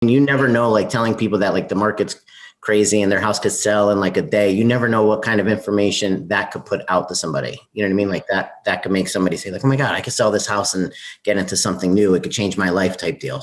And you never know, like telling people that like the market's crazy and their house could sell in like a day. You never know what kind of information that could put out to somebody. You know what I mean? Like that could make somebody say like, oh my God, I could sell this house and get into something new. It could change my life type deal.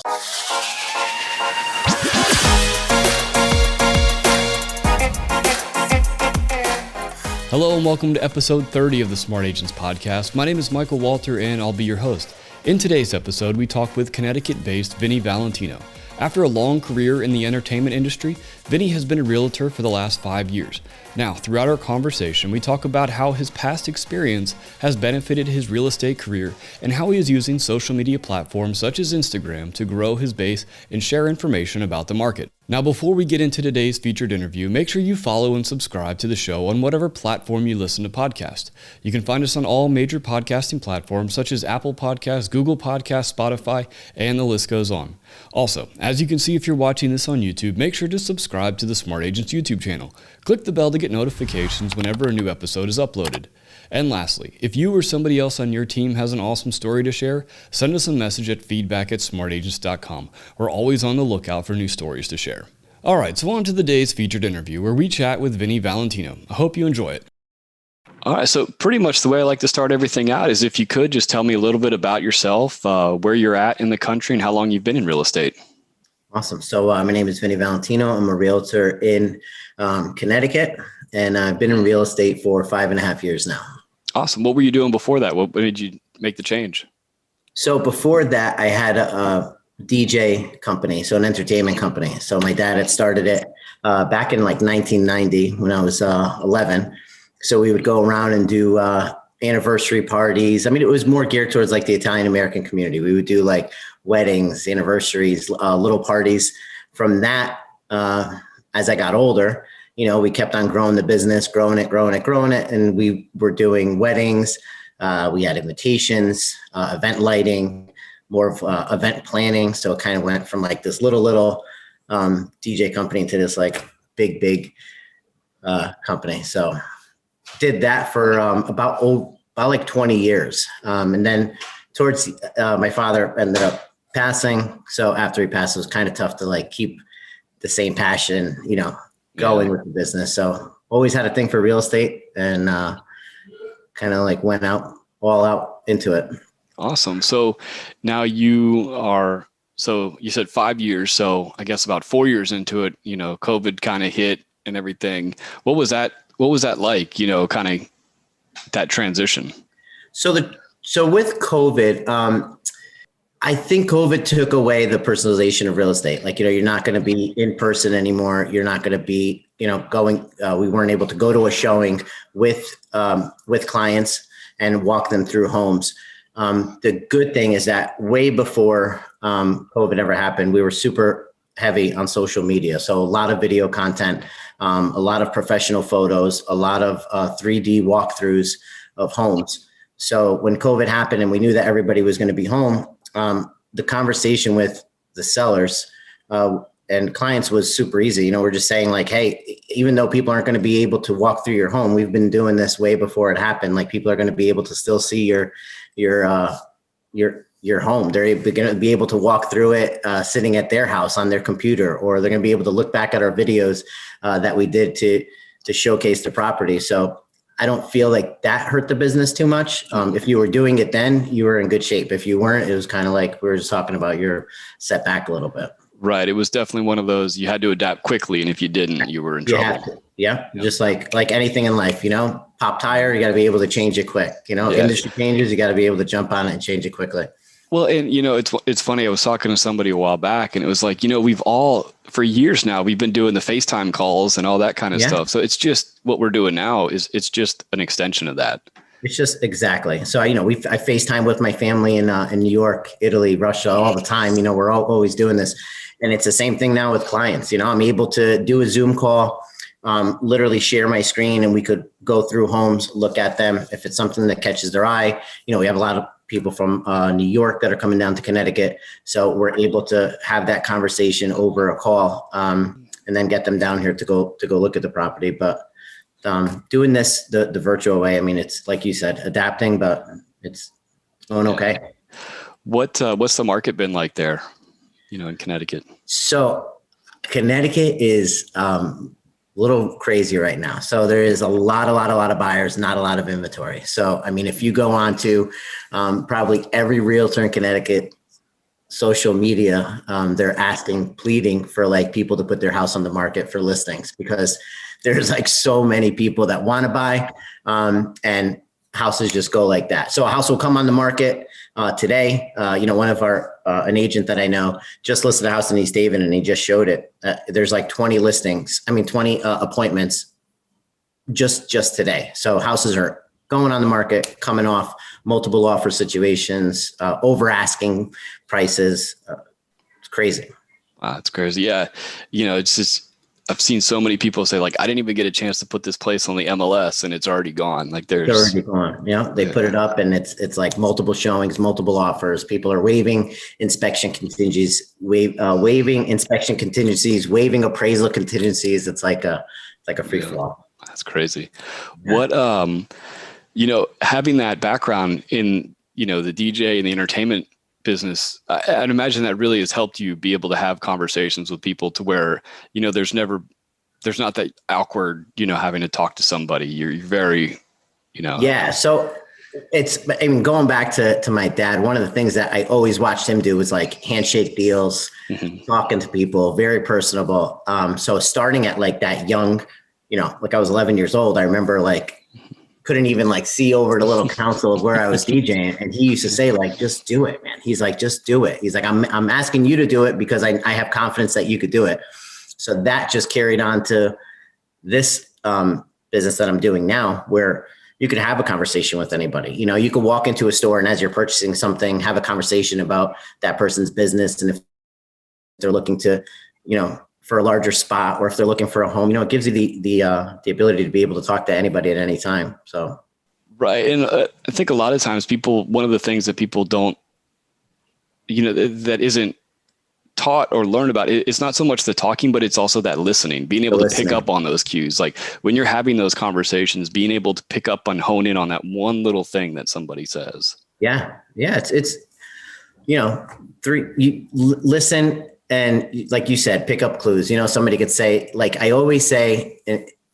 Hello and welcome to episode 30 of the Smart Agents Podcast. My name is Michael Walter and I'll be your host. In today's episode, we talk with Connecticut-based Vinny Valentino. After a long career in the entertainment industry, Vinny has been a realtor for the last 5 years. Now, throughout our conversation, we talk about how his past experience has benefited his real estate career and how he is using social media platforms such as Instagram to grow his base and share information about the market. Now, before we get into today's featured interview, make sure you follow and subscribe to the show on whatever platform you listen to podcasts. You can find us on all major podcasting platforms such as Apple Podcasts, Google Podcasts, Spotify, and the list goes on. Also, as you can see if you're watching this on YouTube, make sure to subscribe to the Smart Agents YouTube channel. Click the bell to get notifications whenever a new episode is uploaded. And lastly, if you or somebody else on your team has an awesome story to share, send us a message at feedback@smartagents.com. We're always on the lookout for new stories to share. All right, so on to the day's featured interview where we chat with Vinny Valentino. I hope you enjoy it. All right, so pretty much the way I like to start everything out is if you could just tell me a little bit about yourself, where you're at in the country and how long you've been in real estate. Awesome. So my name is Vinny Valentino. I'm a realtor in Connecticut, and I've been in real estate for 5.5 years now. Awesome. What were you doing before that? What made you make the change? So before that, I had a DJ company, so an entertainment company. So my dad had started it back in like 1990 when I was 11. So we would go around and do anniversary parties. I mean, it was more geared towards like the Italian American community. We would do like weddings, anniversaries, little parties. From that, as I got older, we kept on growing the business, growing it. And we were doing weddings. We had invitations, event lighting, more of event planning. So it kind of went from like this little DJ company to this like big company. So did that for about like 20 years. And then towards my father ended up passing. So after he passed, it was kind of tough to like keep the same passion, going with the business. So always had a thing for real estate and kind of like went all out into it. Awesome. So now you said 5 years. So I guess about 4 years into it, COVID kind of hit and everything. What was that like, kind of that transition? So with COVID, I think COVID took away the personalization of real estate. Like, you're not going to be in person anymore. You're not going to be, going, we weren't able to go to a showing with clients and walk them through homes. The good thing is that way before COVID ever happened, we were super heavy on social media. So a lot of video content, a lot of professional photos, a lot of 3D walkthroughs of homes. So when COVID happened and we knew that everybody was going to be home, the conversation with the sellers and clients was super easy. We're just saying like, hey, even though people aren't going to be able to walk through your home, we've been doing this way before it happened. Like, people are going to be able to still see your home. They're going to be able to walk through it sitting at their house on their computer, or they're going to be able to look back at our videos that we did to showcase the property. So I don't feel like that hurt the business too much. If you were doing it then, you were in good shape. If you weren't, it was kind of like we were just talking about, your setback a little bit. Right. It was definitely one of those, you had to adapt quickly. And if you didn't, you were in trouble. Yeah. Just like anything in life, pop tire, you got to be able to change it quick. Industry changes, you got to be able to jump on it and change it quickly. Well, and it's funny. I was talking to somebody a while back and it was like, we've all, for years now, we've been doing the FaceTime calls and all that kind of stuff. So it's just what we're doing now it's just an extension of that. It's just exactly. So, I FaceTime with my family in New York, Italy, Russia, all the time. We're always doing this. And it's the same thing now with clients. I'm able to do a Zoom call, literally share my screen, and we could go through homes, look at them. If it's something that catches their eye, we have a lot of people from New York that are coming down to Connecticut. So we're able to have that conversation over a call and then get them down here to go look at the property. But doing this the virtual way, I mean, it's like you said, adapting, but it's going okay. What's the market been like there? in Connecticut? So Connecticut is a little crazy right now. So there is a lot of buyers, not a lot of inventory. So, I mean, if you go on to probably every realtor in Connecticut social media, they're pleading for like people to put their house on the market for listings, because there's like so many people that want to buy, and houses just go like that. So a house will come on the market today. One of an agent that I know just listed a house in East Haven, and he just showed it. There's like 20 appointments just today. So houses are going on the market, coming off multiple offer situations, over asking prices. It's crazy. Wow, it's crazy. Yeah. It's just, I've seen so many people say like, I didn't even get a chance to put this place on the MLS and it's already gone. Like it's already gone. They put it up and it's like multiple showings, multiple offers. People are waiving inspection contingencies, waiving appraisal contingencies. It's like a free for all. That's crazy. Yeah. What, having that background in, the DJ and the entertainment business, I'd imagine that really has helped you be able to have conversations with people to where, there's not that awkward, having to talk to somebody. You're very, Yeah. So going back to my dad, one of the things that I always watched him do was like handshake deals, talking to people, very personable. So starting at like that young, like I was 11 years old, I remember like, couldn't even like see over the little council of where I was DJing. And he used to say like, just do it, man. He's like, just do it. He's like, I'm asking you to do it because I have confidence that you could do it. So that just carried on to this business that I'm doing now, where you could have a conversation with anybody. You could walk into a store and as you're purchasing something, have a conversation about that person's business. And if they're looking to, for a larger spot, or if they're looking for a home, it gives you the ability to be able to talk to anybody at any time. So. Right. And I think a lot of times one of the things that people don't, that isn't taught or learned about, it's not so much the talking, but it's also that listening, being able to pick up on those cues. Like when you're having those conversations, being able to pick up and hone in on that one little thing that somebody says. Yeah. Yeah. It's listen. And like you said, pick up clues. Somebody could say, like I always say,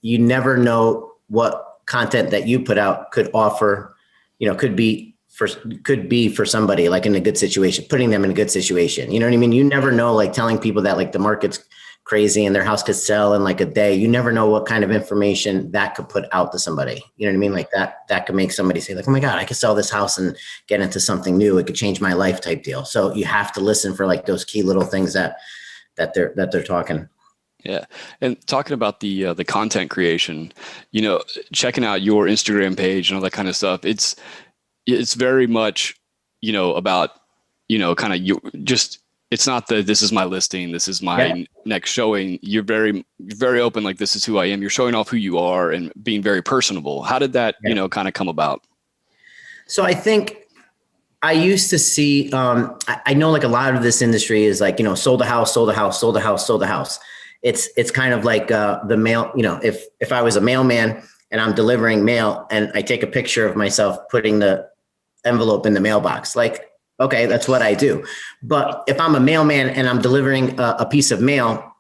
you never know what content that you put out could offer, could be for somebody like in a good situation, putting them in a good situation. You know what I mean? You never know, like telling people that like the market's crazy and their house could sell in like a day. You never know what kind of information that could put out to somebody. You know what I mean? Like that could make somebody say like, oh my God, I could sell this house and get into something new. It could change my life type deal. So you have to listen for like those key little things that they're talking. Yeah. And talking about the content creation, checking out your Instagram page and all that kind of stuff. It's very much, about, kind of you just, it's not this is my listing, this is my next showing. You're very, very open. Like, this is who I am. You're showing off who you are and being very personable. How did that, kind of come about? So I think I used to see, I know like a lot of this industry is like, sold a house. It's kind of like the mail, if I was a mailman and I'm delivering mail and I take a picture of myself putting the envelope in the mailbox, like, okay, that's what I do. But if I'm a mailman and I'm delivering a piece of mail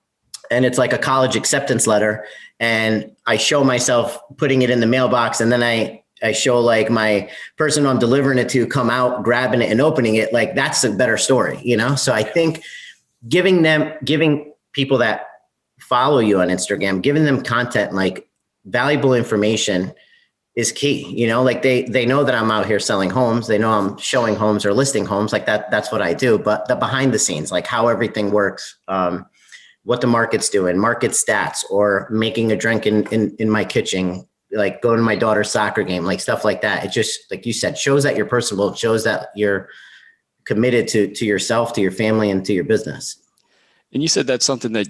and it's like a college acceptance letter and I show myself putting it in the mailbox and then I show like my person I'm delivering it to come out, grabbing it and opening it, like that's a better story, So I think giving people that follow you on Instagram, giving them content, like valuable information is key. Like they know that I'm out here selling homes. They know I'm showing homes or listing homes, like that's what I do. But the behind the scenes, like how everything works, what the market's doing, market stats, or making a drink in my kitchen, like going to my daughter's soccer game, like stuff like that. It just, like you said, shows that you're personable. It shows that you're committed to yourself, to your family, and to your business. And you said that's something that,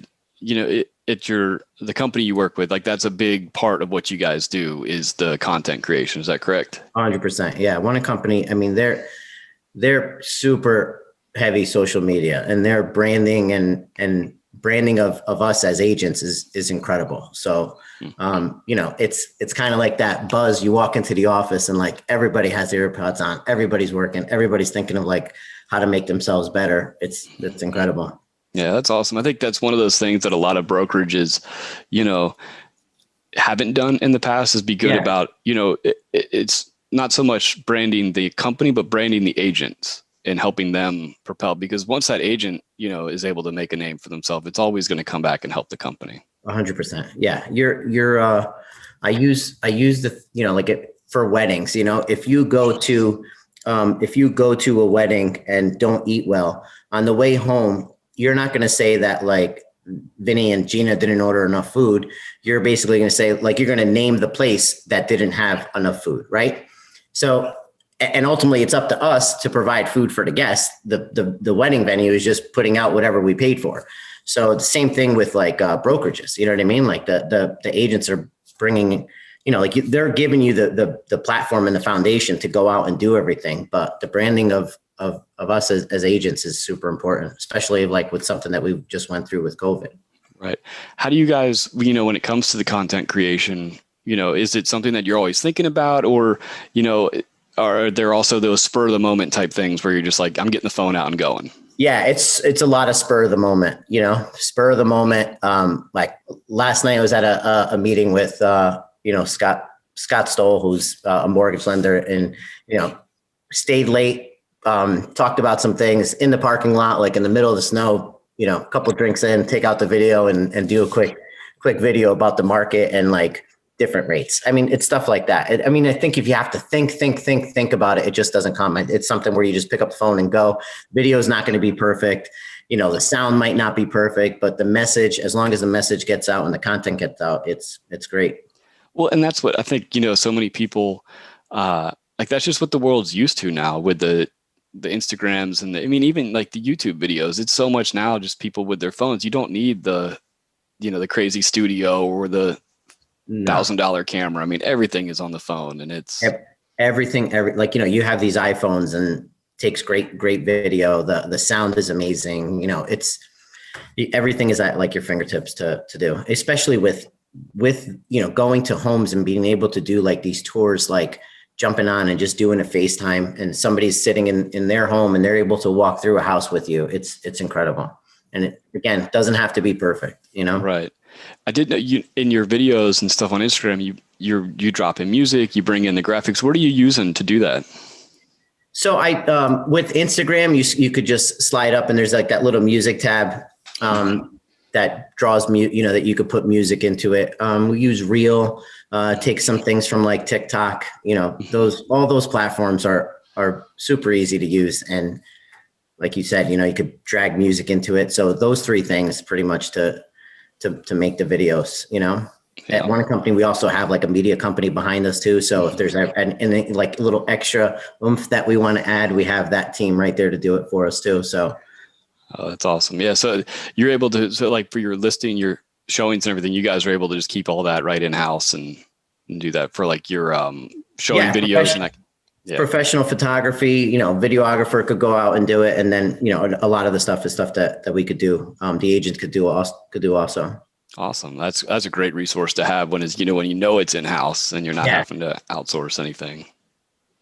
the company you work with, like that's a big part of what you guys do is the content creation. Is that correct? 100%. Yeah. One company, I mean, they're super heavy social media and their branding and branding of us as agents is incredible. So, it's kind of like that buzz. You walk into the office and like everybody has their earpods on, everybody's working, everybody's thinking of like how to make themselves better. It's incredible. Yeah, that's awesome. I think that's one of those things that a lot of brokerages, haven't done in the past is be good about, it's not so much branding the company, but branding the agents and helping them propel. Because once that agent, is able to make a name for themselves, it's always going to come back and help the company. 100%. Yeah. I use the, for weddings, if you go to a wedding and don't eat well on the way home, you're not going to say that like Vinny and Gina didn't order enough food. You're basically going to say like, you're going to name the place that didn't have enough food. Right. So, and ultimately it's up to us to provide food for the guests. The wedding venue is just putting out whatever we paid for. So the same thing with like brokerages, you know what I mean? Like the agents are bringing, they're giving you the platform and the foundation to go out and do everything. But the branding of us as agents is super important, especially like with something that we just went through with COVID. Right. How do you guys, when it comes to the content creation, is it something that you're always thinking about, or, are there also those spur of the moment type things where you're just like, I'm getting the phone out and going? Yeah, it's a lot of spur of the moment, spur of the moment. Like last night I was at a meeting with, Scott Stoll, who's a mortgage lender, and, stayed late, talked about some things in the parking lot, like in the middle of the snow, a couple of drinks in, take out the video and do a quick video about the market and like different rates. I mean, it's stuff like that. I think if you have to think about it, it just doesn't come. It's something where you just pick up the phone and go. Video is not going to be perfect. The sound might not be perfect, but the message, as long as the message gets out and the content gets out, it's great. Well, and that's what I think, so many people, like that's just what the world's used to now with the Instagrams and even like the YouTube videos. It's so much now just people with their phones. You don't need the crazy studio or the $1,000 camera. Everything is on the phone, and it's everything. You have these iPhones and takes great video. The sound is amazing. Everything is at like your fingertips to do, especially with going to homes and being able to do like these tours, like jumping on and just doing a FaceTime, and somebody's sitting in their home and they're able to walk through a house with you. It's incredible. And it, again, doesn't have to be perfect, Right. I did know you in your videos and stuff on Instagram, you drop in music, you bring in the graphics. What are you using to do that? So I, with Instagram, you could just slide up and there's like that little music tab, that draws that you could put music into it. We use Reel, take some things from like TikTok, all those platforms are super easy to use. And like you said, you could drag music into it. So those three things pretty much to make the videos, At one company, we also have like a media company behind us too. So if there's and like a little extra oomph that we want to add, we have that team right there to do it for us too. So. Oh, that's awesome. Yeah. So you're able to, like for your listing, your showings and everything, you guys are able to just keep all that right in-house and do that for like your showing videos and that. Yeah. Professional photography, videographer could go out and do it. And then, a lot of the stuff is stuff that we could do. The agent could do also. Awesome. That's a great resource to have when it's it's in-house and you're not having to outsource anything.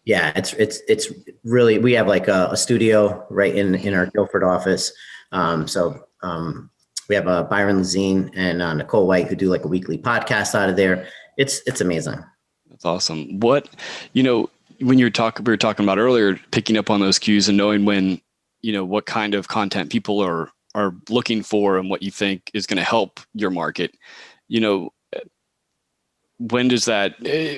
Yeah, it's really, we have like a studio right in our Guilford office. We have Byron Lazine and Nicole White who do like a weekly podcast out of there. It's amazing. That's awesome. What, when we were talking about earlier, picking up on those cues and knowing when, what kind of content people are looking for and what you think is going to help your market, when does that,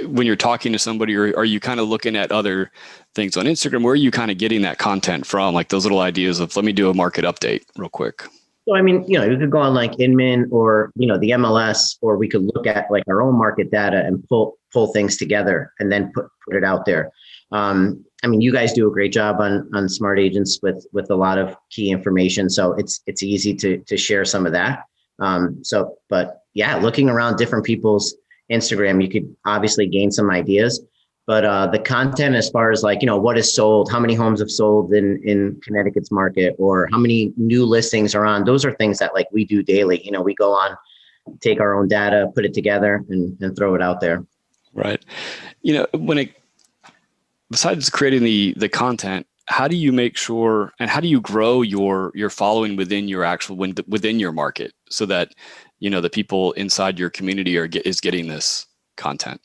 when you're talking to somebody, or are you kind of looking at other things on Instagram? Where are you kind of getting that content from? Like those little ideas of, let me do a market update real quick. So, you could go on like Inman or, the MLS, or we could look at like our own market data and pull things together and then put it out there. You guys do a great job on Smart Agents with a lot of key information. So it's easy to share some of that. But yeah, looking around different people's Instagram, you could obviously gain some ideas. But the content, as far as like, what is sold, how many homes have sold in Connecticut's market, or how many new listings are on, those are things that like we do daily. We go on, take our own data, put it together and throw it out there. Right. Besides creating the content, how do you make sure, and how do you grow your following within your market so that, the people inside your community is getting this content?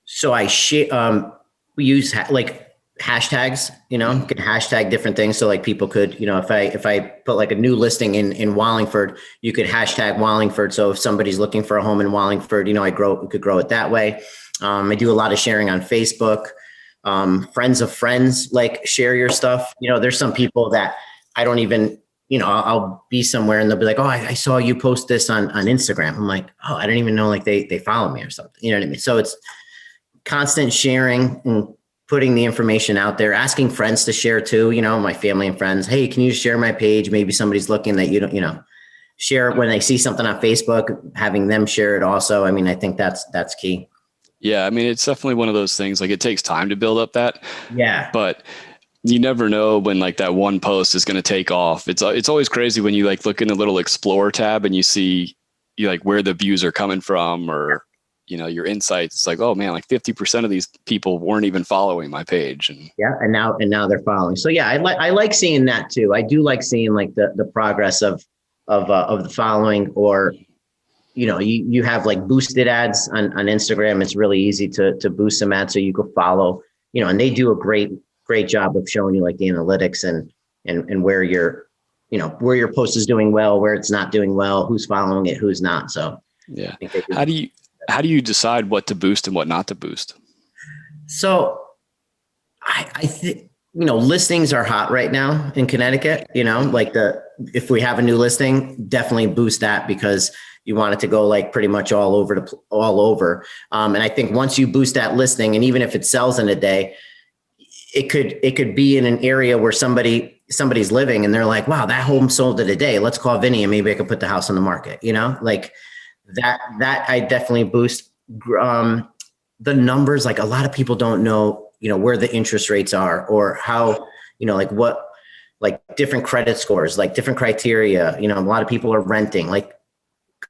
So I share, we use like hashtags, can hashtag different things. So like people could, if I put like a new listing in Wallingford, you could hashtag Wallingford. So if somebody's looking for a home in Wallingford, we could grow it that way. I do a lot of sharing on Facebook. Friends of friends, like share your stuff. There's some people that I don't even, I'll be somewhere and they'll be like, oh, I saw you post this on Instagram. I'm like, oh, I don't even know, like they follow me or something. You know what I mean? So it's constant sharing and putting the information out there, asking friends to share too, my family and friends. Hey, can you share my page? Maybe somebody's looking that you don't, share when they see something on Facebook, having them share it also. I mean, I think that's key. Yeah. I mean, it's definitely one of those things, like it takes time to build up that. Yeah. But you never know when like that one post is going to take off. It's always crazy when you like look in the little Explore tab and you see like where the views are coming from, or, your insights. It's like, oh man, like 50% of these people weren't even following my page. And yeah. And now they're following. So yeah, I like seeing that too. I do like seeing like the progress of the following, or, you have like boosted ads on Instagram. It's really easy to boost some ads so you can follow, and they do a great job of showing you like the analytics and where where your post is doing well, where it's not doing well, who's following it, who's not. So yeah. How do you decide what to boost and what not to boost? So I think, listings are hot right now in Connecticut, like if we have a new listing, definitely boost that, because you want it to go like pretty much all over. And I think once you boost that listing, and even if it sells in a day, it could be in an area where somebody's living and they're like, wow, that home sold in a day. Let's call Vinny and maybe I could put the house on the market, like that I definitely boost. The numbers, like a lot of people don't know, where the interest rates are, or how, like what, like different credit scores, like different criteria, a lot of people are renting, like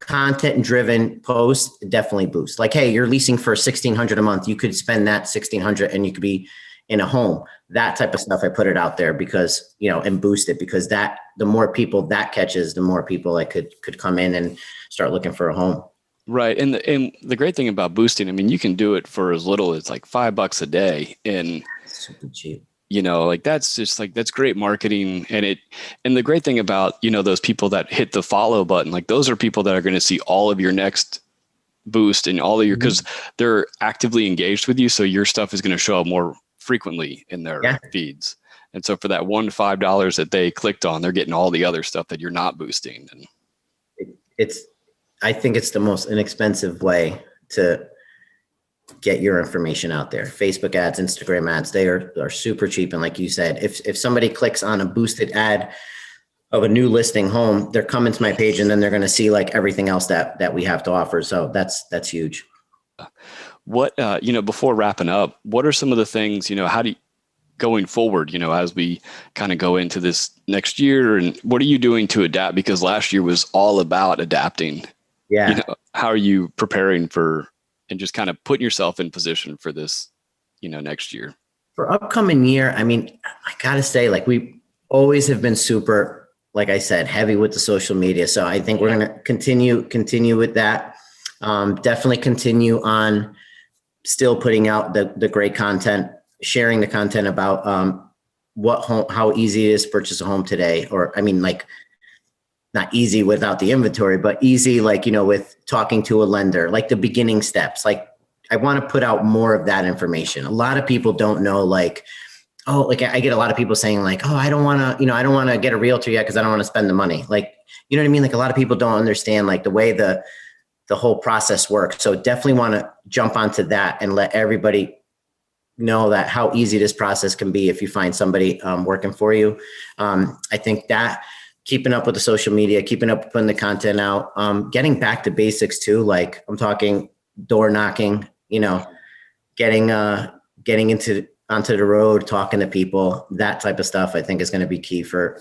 content driven posts definitely boost. Like, hey, you're leasing for $1,600 a month. You could spend that $1,600 and you could be in a home. That type of stuff, I put it out there because, and boost it, because the more people that catches, the more people that could come in and start looking for a home. Right. And the great thing about boosting, I mean, you can do it for as little as like $5 a day. And super cheap. Like that's just like, that's great marketing. And the great thing about, those people that hit the follow button, like those are people that are going to see all of your next boost and all of your, because they're actively engaged with you. So your stuff is going to show up more frequently in their feeds. And so for that $1 that they clicked on, they're getting all the other stuff that you're not boosting. And I think it's the most inexpensive way to get your information out there. Facebook ads, Instagram ads, they are super cheap. And like you said, if somebody clicks on a boosted ad of a new listing home, they're coming to my page and then they're going to see like everything else that we have to offer. So that's huge. What, before wrapping up, what are some of the things, how do you, going forward, as we kind of go into this next year, and what are you doing to adapt? Because last year was all about adapting. Yeah. How are you preparing for, and just kind of putting yourself in position for this, next year? For upcoming year, I mean, I gotta say, like we always have been super, like I said, heavy with the social media. So I think we're going to continue with that. Definitely continue on still putting out the great content, sharing the content about how easy it is to purchase a home today. Or, I mean, like not easy without the inventory, but easy, like, with talking to a lender, like the beginning steps. Like I want to put out more of that information. A lot of people don't know, like, oh, like I get a lot of people saying like, oh, I don't want to get a realtor yet because I don't want to spend the money. Like, you know what I mean? Like a lot of people don't understand like the way the whole process works. So definitely want to jump onto that and let everybody know that how easy this process can be if you find somebody working for you. I think that keeping up with the social media, keeping up, putting the content out, getting back to basics too. Like I'm talking door knocking, getting getting onto the road, talking to people, that type of stuff, I think is going to be key for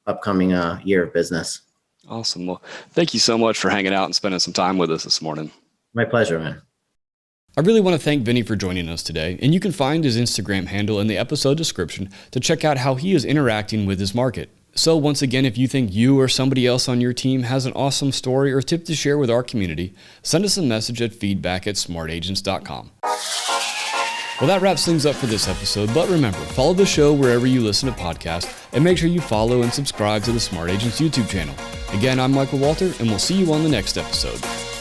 upcoming year of business. Awesome. Well, thank you so much for hanging out and spending some time with us this morning. My pleasure, man. I really want to thank Vinny for joining us today, and you can find his Instagram handle in the episode description to check out how he is interacting with his market. So once again, if you think you or somebody else on your team has an awesome story or tip to share with our community, send us a message at feedback@smartagents.com. Well, that wraps things up for this episode, but remember, follow the show wherever you listen to podcasts, and make sure you follow and subscribe to the Smart Agents YouTube channel. Again, I'm Michael Walter, and we'll see you on the next episode.